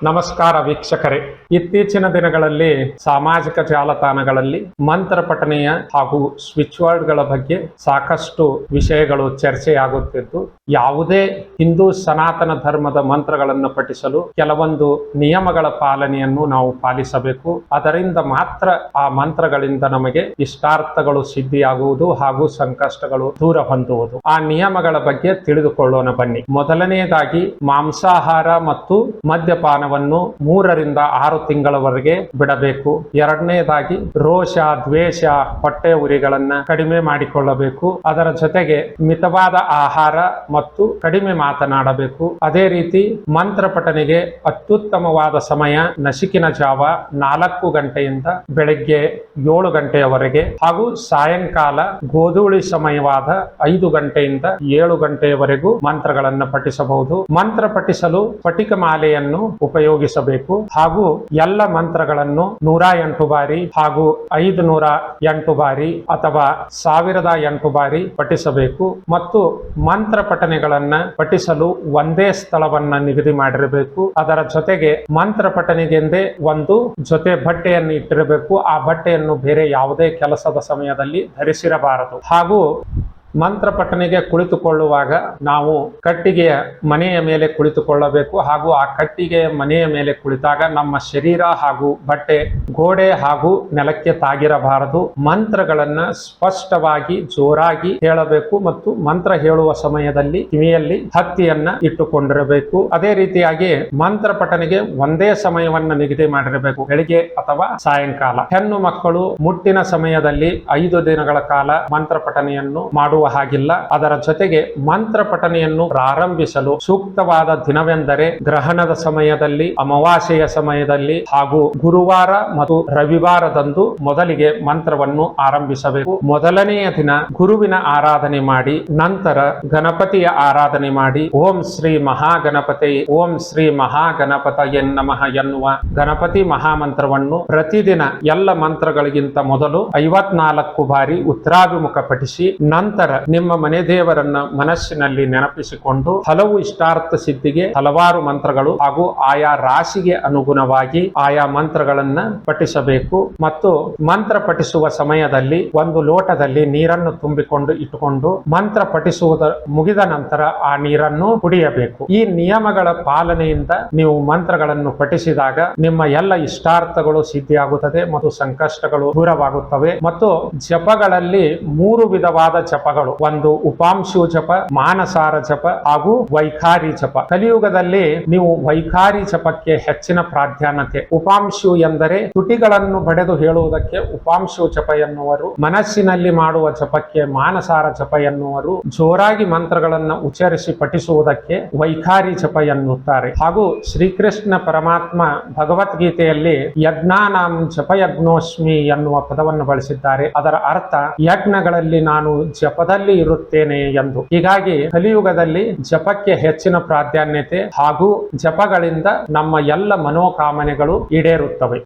ನಮಸ್ಕಾರ ವೀಕ್ಷಕರೇ. ಇತ್ತೀಚಿನ ದಿನಗಳಲ್ಲಿ ಸಾಮಾಜಿಕ ಜಾಲತಾಣಗಳಲ್ಲಿ ಮಂತ್ರ ಪಠಣೆಯ ಹಾಗೂ ಸ್ವಿಚ್ ವರ್ಡ್ಗಳ ಬಗ್ಗೆ ಸಾಕಷ್ಟು ವಿಷಯಗಳು ಚರ್ಚೆಯಾಗುತ್ತಿದ್ದು, ಯಾವುದೇ ಹಿಂದೂ ಸನಾತನ ಧರ್ಮದ ಮಂತ್ರಗಳನ್ನು ಪಠಿಸಲು ಕೆಲವೊಂದು ನಿಯಮಗಳ ಪಾಲನೆಯನ್ನು ನಾವು ಪಾಲಿಸಬೇಕು. ಅದರಿಂದ ಮಾತ್ರ ಆ ಮಂತ್ರಗಳಿಂದ ನಮಗೆ ಇಷ್ಟಾರ್ಥಗಳು ಸಿದ್ಧಿಯಾಗುವುದು ಹಾಗೂ ಸಂಕಷ್ಟಗಳು ದೂರ ಹೊಂದುವುದು. ಆ ನಿಯಮಗಳ ಬಗ್ಗೆ ತಿಳಿದುಕೊಳ್ಳೋಣ ಬನ್ನಿ. ಮೊದಲನೆಯದಾಗಿ ಮಾಂಸಾಹಾರ ಮತ್ತು ಮದ್ಯಪಾನವನ್ನು 3 ರಿಂದ 6 ತಿಂಗಳವರೆಗೆ ಬಿಡಬೇಕು. ಎರಡನೇದಾಗಿ ರೋಷ, ದ್ವೇಷ, ಹೊಟ್ಟೆ ಉರಿಗಳನ್ನ ಕಡಿಮೆ ಮಾಡಿಕೊಳ್ಳಬೇಕು. ಅದರ ಜೊತೆಗೆ ಮಿತವಾದ ಆಹಾರ ಮತ್ತು ಕಡಿಮೆ ಮಾತನಾಡಬೇಕು. ಅದೇ ರೀತಿ ಮಂತ್ರ ಪಠನೆಗೆ ಅತ್ಯುತ್ತಮವಾದ ಸಮಯ ನಸುಕಿನ ಜಾವ 4 ಗಂಟೆಯಿಂದ ಬೆಳಗ್ಗೆ 7 ಗಂಟೆಯವರೆಗೆ ಹಾಗೂ ಸಾಯಂಕಾಲ ಗೋಧೂಳಿ ಸಮಯವಾದ 5 ಗಂಟೆಯಿಂದ 7 ಗಂಟೆಯವರೆಗೂ ಮಂತ್ರಗಳನ್ನು ಪಠಿಸಬಹುದು. ಮಂತ್ರ ಪಠಿಸಲು ಸ್ಫಟಿಕ ಮಾಲೆಯನ್ನು ಉಪಯೋಗಿಸಬೇಕು ಹಾಗೂ ಎಲ್ಲ ಮಂತ್ರಗಳನ್ನು 108 ಬಾರಿ ಹಾಗೂ 508 ಬಾರಿ ಅಥವಾ 1008 ಬಾರಿ ಪಠಿಸಬೇಕು. ಮತ್ತು ಮಂತ್ರ ಪಠನೆಗಳನ್ನ ಪಠಿಸಲು ಒಂದೇ ಸ್ಥಳವನ್ನ ನಿಗದಿ ಮಾಡಿರಬೇಕು. ಅದರ ಜೊತೆಗೆ ಮಂತ್ರ ಪಠನೆಗೆಂದೇ ಒಂದು ಜೊತೆ ಬಟ್ಟೆಯನ್ನು ಇಟ್ಟಿರಬೇಕು. ಆ ಬಟ್ಟೆಯನ್ನು ಬೇರೆ ಯಾವುದೇ ಕೆಲಸದ ಸಮಯದಲ್ಲಿ ಧರಿಸಿರಬಾರದು. ಹಾಗೂ ಮಂತ್ರ ಪಠನೆಗೆ ಕುಳಿತುಕೊಳ್ಳುವಾಗ ನಾವು ಕಟ್ಟಿಗೆಯ ಮನೆಯ ಮೇಲೆ ಕುಳಿತುಕೊಳ್ಳಬೇಕು. ಹಾಗೂ ಆ ಕಟ್ಟಿಗೆಯ ಮನೆಯ ಮೇಲೆ ಕುಳಿತಾಗ ನಮ್ಮ ಶರೀರ ಹಾಗೂ ಬಟ್ಟೆ ಗೋಡೆ ಹಾಗೂ ನೆಲಕ್ಕೆ ತಾಗಿರಬಾರದು. ಮಂತ್ರಗಳನ್ನ ಸ್ಪಷ್ಟವಾಗಿ ಜೋರಾಗಿ ಹೇಳಬೇಕು ಮತ್ತು ಮಂತ್ರ ಹೇಳುವ ಸಮಯದಲ್ಲಿ ಕಿವಿಯಲ್ಲಿ ಹತ್ತಿಯನ್ನ ಇಟ್ಟುಕೊಂಡಿರಬೇಕು. ಅದೇ ರೀತಿಯಾಗಿ ಮಂತ್ರ ಪಠನೆಗೆ ಒಂದೇ ಸಮಯವನ್ನ ನಿಗದಿ ಮಾಡಿರಬೇಕು, ಬೆಳಿಗ್ಗೆ ಅಥವಾ ಸಾಯಂಕಾಲ. ಹೆಣ್ಣು ಮಕ್ಕಳು ಮುಟ್ಟಿನ ಸಮಯದಲ್ಲಿ 5 ದಿನಗಳ ಕಾಲ ಮಂತ್ರ ಪಠನೆಯನ್ನು ಮಾಡುವ ಹಾಗಿಲ್ಲ. ಅದರ ಜೊತೆಗೆ ಮಂತ್ರ ಪಠನೆಯನ್ನು ಪ್ರಾರಂಭಿಸಲು ಸೂಕ್ತವಾದ ದಿನವೆಂದರೆ ಗ್ರಹಣದ ಸಮಯದಲ್ಲಿ, ಅಮಾವಾಸ್ಯೆಯ ಸಮಯದಲ್ಲಿ ಹಾಗೂ ಗುರುವಾರ ಮತ್ತು ರವಿವಾರದಂದು ಮೊದಲಿಗೆ ಮಂತ್ರವನ್ನು ಆರಂಭಿಸಬೇಕು. ಮೊದಲನೆಯ ದಿನ ಗುರುವಿನ ಆರಾಧನೆ ಮಾಡಿ, ನಂತರ ಗಣಪತಿಯ ಆರಾಧನೆ ಮಾಡಿ ಓಂ ಶ್ರೀ ಮಹಾಗಣಪತಿ ಓಂ ಶ್ರೀ ಮಹಾಗಣಪತಯೇ ನಮಃ ಎನ್ನುವ ಗಣಪತಿ ಮಹಾಮಂತ್ರವನ್ನು ಪ್ರತಿದಿನ ಎಲ್ಲ ಮಂತ್ರಗಳಿಗಿಂತ ಮೊದಲು 54 ಬಾರಿ ಉತ್ತರಾಭಿಮುಖ ಪಠಿಸಿ, ನಂತರ ನಿಮ್ಮ ಮನೆ ದೇವರನ್ನ ಮನಸ್ಸಿನಲ್ಲಿ ನೆನಪಿಸಿಕೊಂಡು ಹಲವು ಇಷ್ಟಾರ್ಥ ಸಿದ್ಧಿಗೆ ಹಲವಾರು ಮಂತ್ರಗಳು ಹಾಗೂ ಆಯಾ ರಾಶಿಗೆ ಅನುಗುಣವಾಗಿ ಆಯಾ ಮಂತ್ರಗಳನ್ನ ಪಠಿಸಬೇಕು. ಮತ್ತು ಮಂತ್ರ ಪಠಿಸುವ ಸಮಯದಲ್ಲಿ ಒಂದು ಲೋಟದಲ್ಲಿ ನೀರನ್ನು ತುಂಬಿಕೊಂಡು ಇಟ್ಟುಕೊಂಡು ಮಂತ್ರ ಪಠಿಸುವುದರ ಮುಗಿದ ನಂತರ ಆ ನೀರನ್ನು ಕುಡಿಯಬೇಕು. ಈ ನಿಯಮಗಳ ಪಾಲನೆಯಿಂದ ನೀವು ಮಂತ್ರಗಳನ್ನು ಪಠಿಸಿದಾಗ ನಿಮ್ಮ ಎಲ್ಲ ಇಷ್ಟಾರ್ಥಗಳು ಸಿದ್ಧಿಯಾಗುತ್ತದೆ ಮತ್ತು ಸಂಕಷ್ಟಗಳು ದೂರವಾಗುತ್ತವೆ. ಮತ್ತು ಜಪಗಳಲ್ಲಿ 3 ವಿಧವಾದ ಜಪಗಳು, ಒಂದು ಉಪಾಂಶು ಜಪ, ಮಾನಸಾರ ಜಪ ಹಾಗೂ ವೈಖಾರಿ ಜಪ. ಕಲಿಯುಗದಲ್ಲಿ ನೀವು ವೈಖಾರಿ ಜಪಕ್ಕೆ ಹೆಚ್ಚಿನ ಪ್ರಾಧಾನ್ಯತೆ. ಉಪಾಂಶು ಎಂದರೆ ತುಟಿಗಳನ್ನು ಬಡೆದು ಹೇಳುವುದಕ್ಕೆ ಉಪಾಂಶು ಜಪ ಎನ್ನುವರು. ಮನಸ್ಸಿನಲ್ಲಿ ಮಾಡುವ ಜಪಕ್ಕೆ ಮಾನಸಾರ ಜಪ ಎನ್ನುವರು. ಜೋರಾಗಿ ಮಂತ್ರಗಳನ್ನು ಉಚ್ಚರಿಸಿ ಪಠಿಸುವುದಕ್ಕೆ ವೈಖಾರಿ ಜಪ ಎನ್ನುತ್ತಾರೆ. ಹಾಗೂ ಶ್ರೀಕೃಷ್ಣ ಪರಮಾತ್ಮ ಭಗವದ್ಗೀತೆಯಲ್ಲಿ ಯಜ್ಞಾನಾಂ ಜಪಯಜ್ಞೋಸ್ಮಿ ಎನ್ನುವ ಪದವನ್ನು ಬಳಸಿದ್ದಾರೆ. ಅದರ ಅರ್ಥ ಯಜ್ಞಗಳಲ್ಲಿ ನಾನು ಜಪದಲ್ಲಿ ಇರುತ್ತೇನೆ ಎಂದು. ಹೀಗಾಗಿ ಕಲಿಯುಗದಲ್ಲಿ ಜಪಕ್ಕೆ ಹೆಚ್ಚಿನ ಪ್ರಾಧಾನ್ಯತೆ ಹಾಗೂ ಜಪಗಳಿಂದ ನಮ್ಮ ಎಲ್ಲ ಮನೋಕಾಮನೆಗಳು ಈಡೇರುತ್ತವೆ.